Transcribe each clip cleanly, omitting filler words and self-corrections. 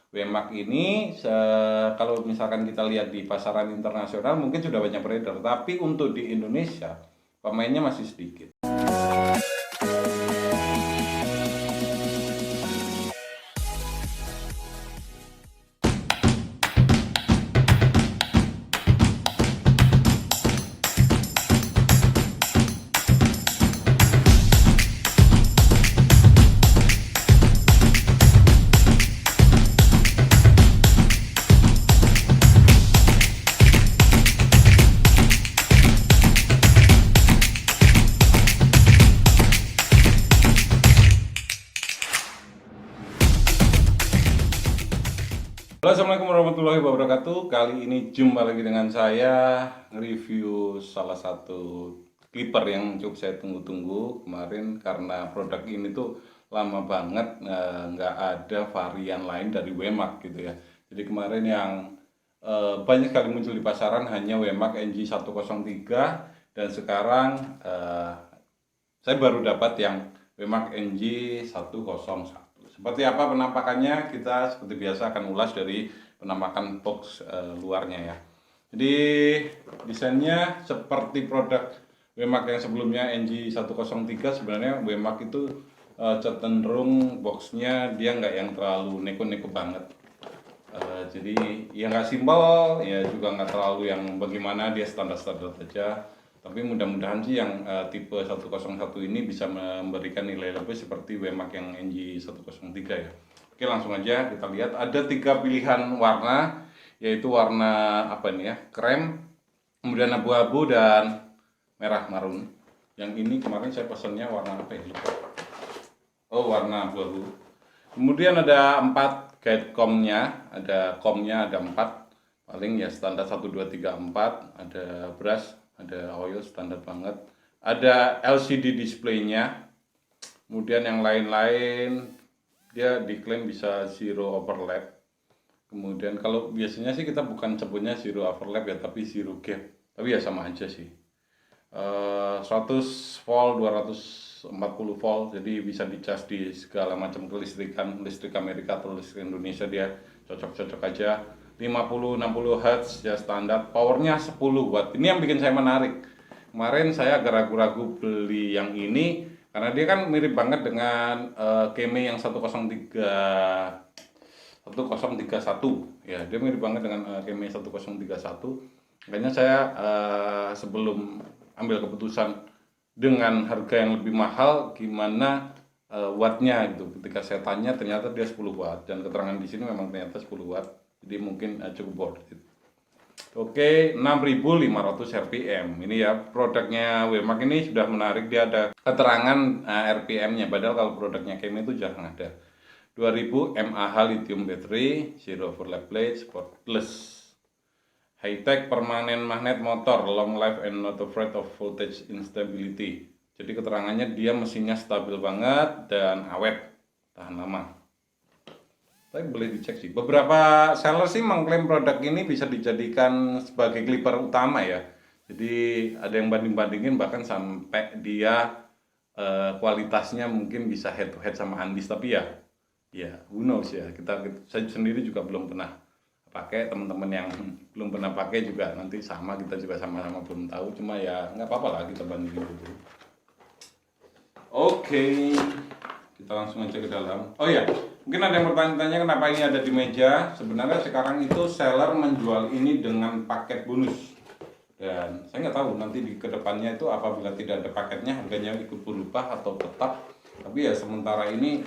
WMAX ini kalau misalkan kita lihat di pasaran internasional mungkin sudah banyak beredar, tapi untuk di Indonesia pemainnya masih sedikit. Halo, assalamualaikum warahmatullahi wabarakatuh. Kali ini jumpa lagi dengan saya review salah satu clipper yang cukup saya tunggu-tunggu kemarin, karena produk ini tuh lama banget nggak ada varian lain dari WMAX gitu ya. Jadi kemarin yang banyak sekali muncul di pasaran hanya WMAX NG103, dan sekarang saya baru dapat yang WMAX NG101. Seperti apa penampakannya, kita seperti biasa akan ulas dari penampakan box luarnya ya. Jadi desainnya seperti produk WMAX yang sebelumnya NG103. Sebenarnya WMAX itu cenderung boxnya dia nggak yang terlalu neko-neko banget. Jadi ya nggak simpel, ya juga nggak terlalu yang bagaimana, dia standar-standar saja. Tapi mudah-mudahan sih yang tipe 101 ini bisa memberikan nilai lebih seperti WMAX yang NG103 ya. Oke, langsung aja kita lihat. Ada 3 pilihan warna, yaitu warna apa ini ya, krem, kemudian abu-abu, dan merah marun. Yang ini kemarin saya pesannya warna apa ya, lupa. Oh, warna abu-abu. Kemudian ada 4 guide comnya, ada 4, paling ya standar 1, 2, 3, 4. Ada brush, ada oil standar banget, ada LCD displaynya. Kemudian yang lain-lain dia diklaim bisa zero overlap. Kemudian kalau biasanya sih kita bukan sebutnya zero overlap ya, tapi zero gap, tapi ya sama aja sih. 100 volt, 240 volt, jadi bisa dicas di segala macam kelistrikan, listrik Amerika atau listrik Indonesia, dia cocok-cocok aja. 50-60 Hz ya standar, powernya 10 watt. Ini yang bikin saya menarik. Kemarin saya agak ragu-ragu beli yang ini karena dia kan mirip banget dengan Keme yang 1031 ya, dia mirip banget dengan Keme 1031. Makanya saya sebelum ambil keputusan dengan harga yang lebih mahal, gimana wattnya gitu. Ketika saya tanya ternyata dia 10 watt, dan keterangan di sini memang ternyata 10 watt. Jadi mungkin cukup worth it. Oke, 6500 RPM. Ini ya produknya WMAX ini sudah menarik, dia ada keterangan RPM-nya, padahal kalau produknya Keme itu jarang ada. 2000 mAh lithium battery, zero overlap plate, sport plus. High tech permanen magnet motor, long life and not afraid of voltage instability. Jadi keterangannya dia mesinnya stabil banget dan awet, tahan lama. Tapi boleh dicek sih. Beberapa seller sih mengklaim produk ini bisa dijadikan sebagai clipper utama ya. Jadi ada yang banding-bandingin bahkan sampai dia kualitasnya mungkin bisa head to head sama Andis. Tapi ya who knows ya. Saya sendiri juga belum pernah pakai. Teman-teman yang belum pernah pakai juga nanti sama, kita juga sama-sama belum tahu. Cuma ya nggak apa-apa lah, kita bandingin dulu. Oke, kita langsung aja ke dalam. Oh ya, mungkin ada yang bertanya-tanya kenapa ini ada di meja. Sebenarnya sekarang itu seller menjual ini dengan paket bonus, dan saya nggak tahu nanti di kedepannya itu apabila tidak ada paketnya harganya ikut berubah atau tetap. Tapi ya sementara ini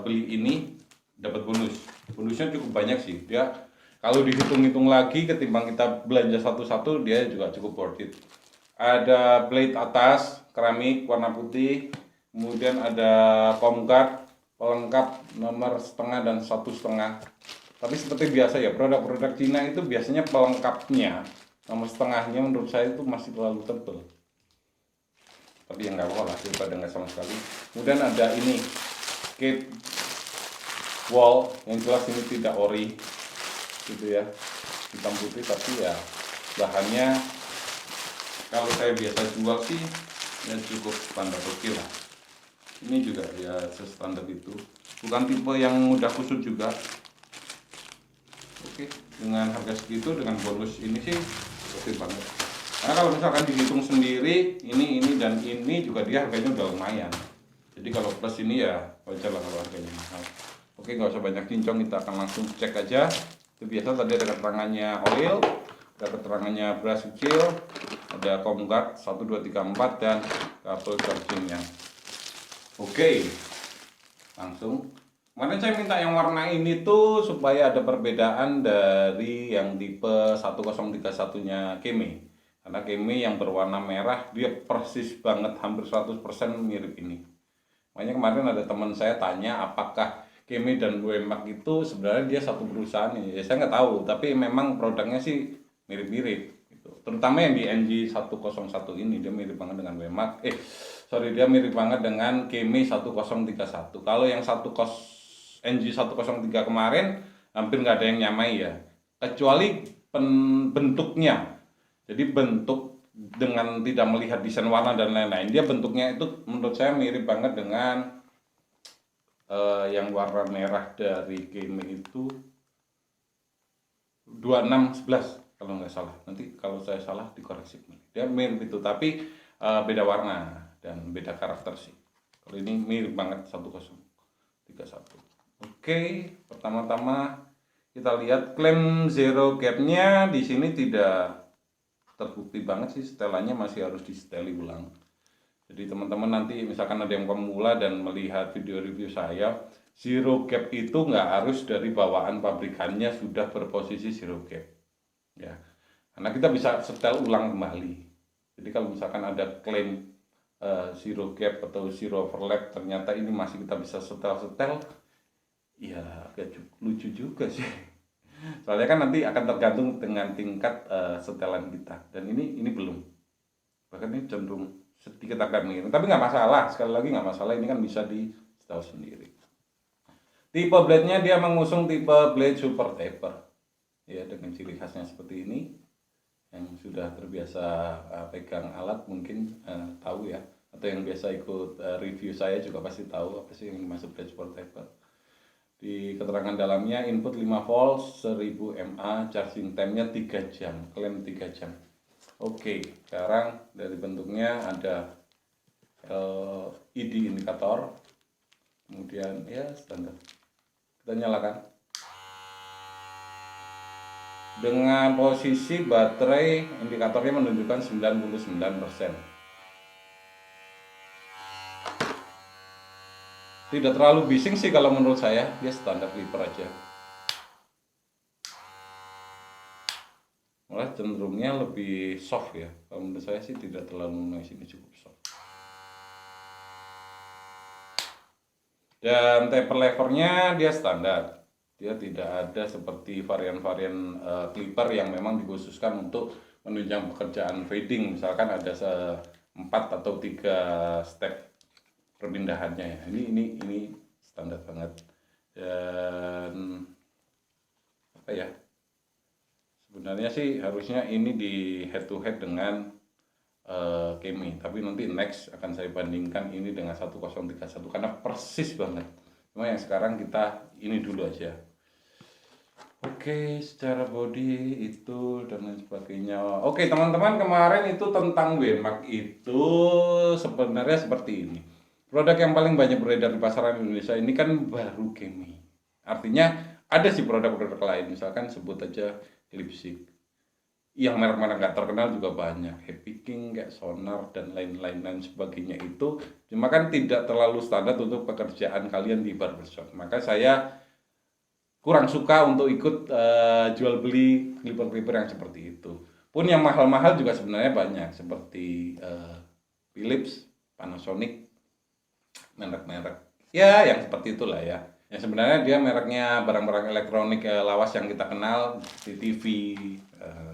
beli ini dapat bonus. Bonusnya cukup banyak sih. Dia kalau dihitung-hitung lagi ketimbang kita belanja satu-satu, dia juga cukup worth it. Ada blade atas keramik warna putih, kemudian ada foam guard pelengkap nomor setengah dan 1,5. Tapi seperti biasa ya, produk-produk Cina itu biasanya pelengkapnya nomor setengahnya menurut saya itu masih terlalu tebal. Tapi yang nggak apa-apa lah, daripada nggak sama sekali. Kemudian ada ini skate wall, yang jelas ini tidak ori gitu ya, hitam putih, tapi ya bahannya kalau saya biasa jual sih ya cukup standar oke lah. Ini juga ya standar itu, bukan tipe yang mudah kusut juga. Oke, dengan harga segitu dengan bonus ini sih oke banget. Karena kalau misalkan dihitung sendiri, ini dan ini juga dia harganya udah lumayan. Jadi kalau plus ini ya wajar lah kalau harganya mahal. Oke, nggak usah banyak cincong, kita akan langsung cek aja. Itu biasa tadi ada keterangannya oil, ada keterangannya beras kecil, ada COM guard 1, 2, 3, 4 dan kabel chargingnya. Oke, langsung. Kemarin saya minta yang warna ini tuh supaya ada perbedaan dari yang tipe 1031-nya Keme. Karena Keme yang berwarna merah dia persis banget, hampir 100% mirip ini. Makanya kemarin ada teman saya tanya apakah Keme dan Wemak itu sebenarnya dia satu perusahaan. Ya saya nggak tahu, tapi memang produknya sih mirip-mirip gitu. Terutama yang di NG101 ini dia mirip banget dengan Wemak. Dia mirip banget dengan Keme 1031. Kalau yang NG103 kemarin hampir nggak ada yang nyamai ya, kecuali bentuknya. Jadi bentuk dengan tidak melihat desain warna dan lain-lain, dia bentuknya itu menurut saya mirip banget dengan yang warna merah dari Keme itu 2611 kalau nggak salah. Nanti kalau saya salah dikoreksi. Dia mirip itu tapi beda warna dan beda karakter sih. Kalau ini mirip banget 1031. Oke, pertama-tama kita lihat klaim zero gap-nya di sini tidak terbukti banget sih, setelannya masih harus diseteli ulang. Jadi teman-teman nanti misalkan ada yang pemula dan melihat video review saya, zero gap itu nggak harus dari bawaan pabrikannya sudah berposisi zero gap. Ya, karena kita bisa setel ulang kembali. Jadi kalau misalkan ada klaim zero gap atau zero overlap, ternyata ini masih kita bisa setel-setel, ya agak lucu juga sih. Soalnya kan nanti akan tergantung dengan tingkat setelan kita. Dan ini belum. Bahkan ini cenderung sedikit agak miring. Tapi nggak masalah. Sekali lagi nggak masalah. Ini kan bisa di setel sendiri. Tipe blade-nya dia mengusung tipe blade super taper. Ya, dengan ciri khasnya seperti ini. Yang sudah terbiasa pegang alat mungkin tahu ya. Atau yang biasa ikut review saya juga pasti tahu apa sih yang dimaksud blade super taper. Di keterangan dalamnya input 5 volt 1000 mAh, charging time-nya 3 jam, klaim 3 jam. Oke, sekarang dari bentuknya ada LED indikator, kemudian ya standar. Kita nyalakan. Dengan posisi baterai indikatornya menunjukkan 99%. Tidak terlalu bising sih kalau menurut saya, dia standar clipper aja. Malah cenderungnya lebih soft ya. Kalau menurut saya sih tidak terlalu noise, ini cukup soft. Dan taper levernya dia standar. Dia tidak ada seperti varian-varian clipper yang memang dikhususkan untuk menunjang pekerjaan fading. Misalkan ada 4 atau 3 step perpindahannya ya. Ini standar banget. Dan apa ya? Sebenarnya sih harusnya ini di head to head dengan Keme, tapi nanti next akan saya bandingkan ini dengan 1031 karena persis banget. Cuma yang sekarang kita ini dulu aja. Oke, secara body itu dan lain sebagainya. Oke, teman-teman, kemarin itu tentang Wemak itu sebenarnya seperti ini. Produk yang paling banyak beredar di pasaran Indonesia ini kan baru Keme. Artinya ada sih produk-produk lain, misalkan sebut aja lipstick. Yang merek-merek nggak terkenal juga banyak, Happy King, kayak Sonar dan lain-lain sebagainya itu. Cuma kan tidak terlalu standar untuk pekerjaan kalian di barbershop. Maka saya kurang suka untuk ikut jual beli clipper-clipper yang seperti itu. Pun yang mahal-mahal juga sebenarnya banyak, seperti Philips, Panasonic, merek-merek ya yang seperti itulah ya. Yang sebenarnya dia mereknya barang-barang elektronik lawas yang kita kenal di TV,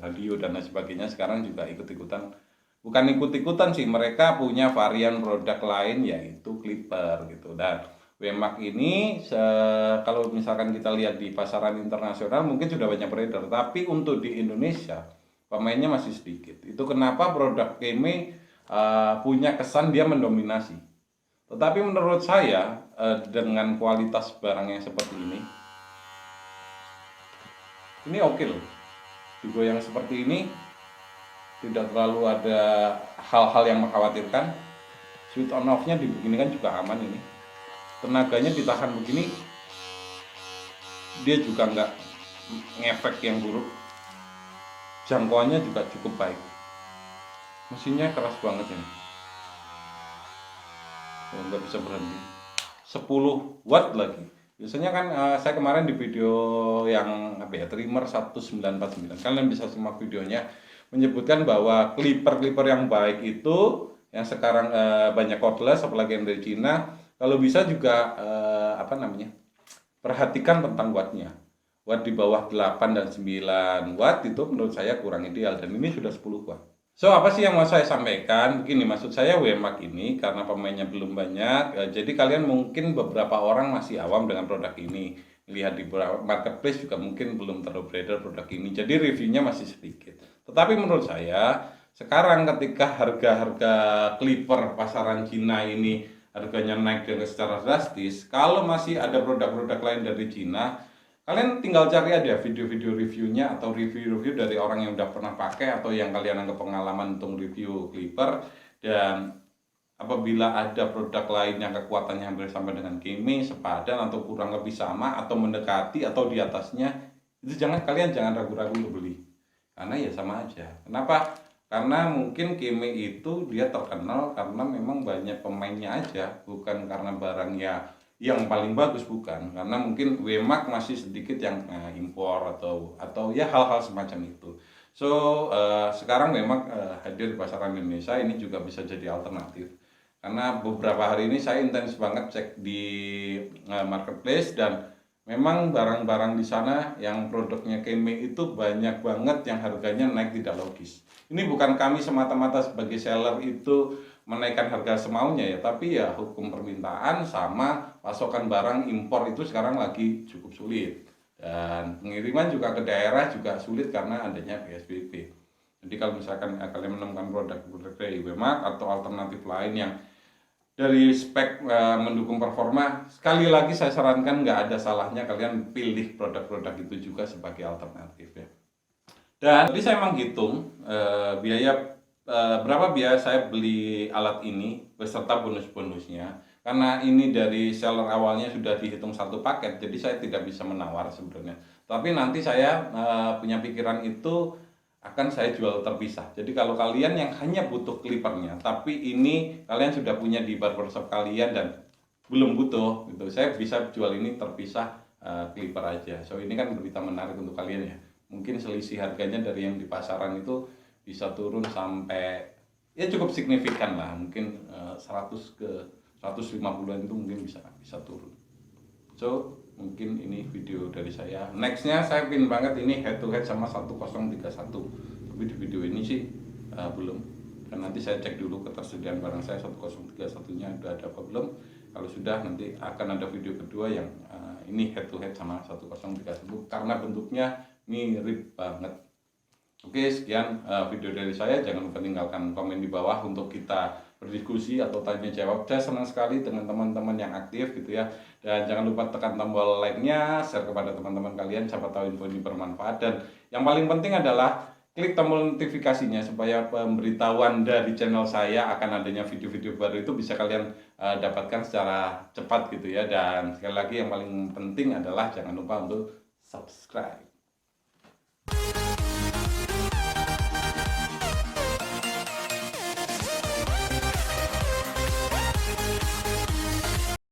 radio dan lain sebagainya, sekarang juga ikut-ikutan. Bukan ikut-ikutan sih, mereka punya varian produk lain yaitu clipper gitu. Dan Wemak ini kalau misalkan kita lihat di pasaran internasional mungkin sudah banyak beredar, tapi untuk di Indonesia pemainnya masih sedikit. Itu kenapa produk Keme punya kesan dia mendominasi. Tetapi menurut saya dengan kualitas barang yang seperti ini, Ini oke loh, digoyang seperti ini tidak terlalu ada hal-hal yang mengkhawatirkan. Switch on off nya dibeginikan juga aman. Ini tenaganya ditahan begini, dia juga nggak ngefek yang buruk, jangkauannya juga cukup baik, mesinnya keras banget ini. Nggak bisa berhenti, 10 watt lagi. Biasanya kan saya kemarin di video yang trimmer 1949, kalian bisa simak videonya, menyebutkan bahwa clipper yang baik itu yang sekarang banyak cordless, apalagi yang dari Cina, kalau bisa juga perhatikan tentang wattnya. Watt di bawah 8 dan 9 watt itu menurut saya kurang ideal, dan ini sudah 10 watt. So, apa sih yang mau saya sampaikan? Begini, maksud saya WMAG ini karena pemainnya belum banyak, jadi kalian mungkin beberapa orang masih awam dengan produk ini. Lihat di marketplace juga mungkin belum terlalu beredar produk ini, jadi reviewnya masih sedikit. Tetapi menurut saya, sekarang ketika harga-harga clipper pasaran Cina ini harganya naik dengan secara drastis, kalau masih ada produk-produk lain dari Cina, kalian tinggal cari aja video-video reviewnya atau review-review dari orang yang udah pernah pakai atau yang kalian anggap pengalaman untuk review clipper. Dan apabila ada produk lain yang kekuatannya hampir sama dengan Kimi, sepadan atau kurang lebih sama atau mendekati atau di atasnya, itu kalian jangan ragu-ragu untuk beli. Karena ya sama aja. Kenapa? Karena mungkin Kimi itu dia terkenal karena memang banyak pemainnya aja, bukan karena barangnya yang paling bagus, bukan, karena mungkin WMAG masih sedikit yang impor atau ya hal-hal semacam itu. So sekarang memang hadir di pasaran Indonesia ini juga bisa jadi alternatif, karena beberapa hari ini saya intens banget cek di marketplace, dan memang barang-barang di sana yang produknya Keme itu banyak banget yang harganya naik tidak logis. Ini bukan kami semata-mata sebagai seller itu menaikkan harga semaunya ya, tapi ya hukum permintaan sama pasokan barang impor itu sekarang lagi cukup sulit, dan pengiriman juga ke daerah juga sulit karena adanya PSBB. Jadi kalau misalkan kalian menemukan produk-produk dari WMAG atau alternatif lain yang dari spek mendukung performa, sekali lagi saya sarankan nggak ada salahnya kalian pilih produk-produk itu juga sebagai alternatif ya. Dan tadi saya menghitung biaya berapa biaya saya beli alat ini beserta bonus-bonusnya. Karena ini dari seller awalnya sudah dihitung satu paket, jadi saya tidak bisa menawar sebenarnya. Tapi nanti saya punya pikiran itu akan saya jual terpisah. Jadi kalau kalian yang hanya butuh clippernya, tapi ini kalian sudah punya di barbershop kalian dan belum butuh, gitu, saya bisa jual ini terpisah clipper aja. So ini kan berita menarik untuk kalian ya. Mungkin selisih harganya dari yang di pasaran itu bisa turun sampai ya cukup signifikan lah, mungkin 100 ke 150-an itu mungkin bisa turun. So mungkin ini video dari saya. Nextnya saya pin banget ini head to head sama 1031, tapi di video ini sih belum, dan nanti saya cek dulu ketersediaan barang saya 1031 nya udah ada apa belum. Kalau sudah, nanti akan ada video kedua yang ini head to head sama 1031 karena bentuknya mirip banget. Oke, sekian video dari saya. Jangan lupa tinggalkan komen di bawah untuk kita berdiskusi atau tanya jawab. Saya senang sekali dengan teman-teman yang aktif gitu ya. Dan jangan lupa tekan tombol like-nya, share kepada teman-teman kalian, siapa tahu info ini bermanfaat. Dan yang paling penting adalah klik tombol notifikasinya supaya pemberitahuan dari channel saya akan adanya video-video baru itu bisa kalian dapatkan secara cepat gitu ya. Dan sekali lagi yang paling penting adalah jangan lupa untuk subscribe.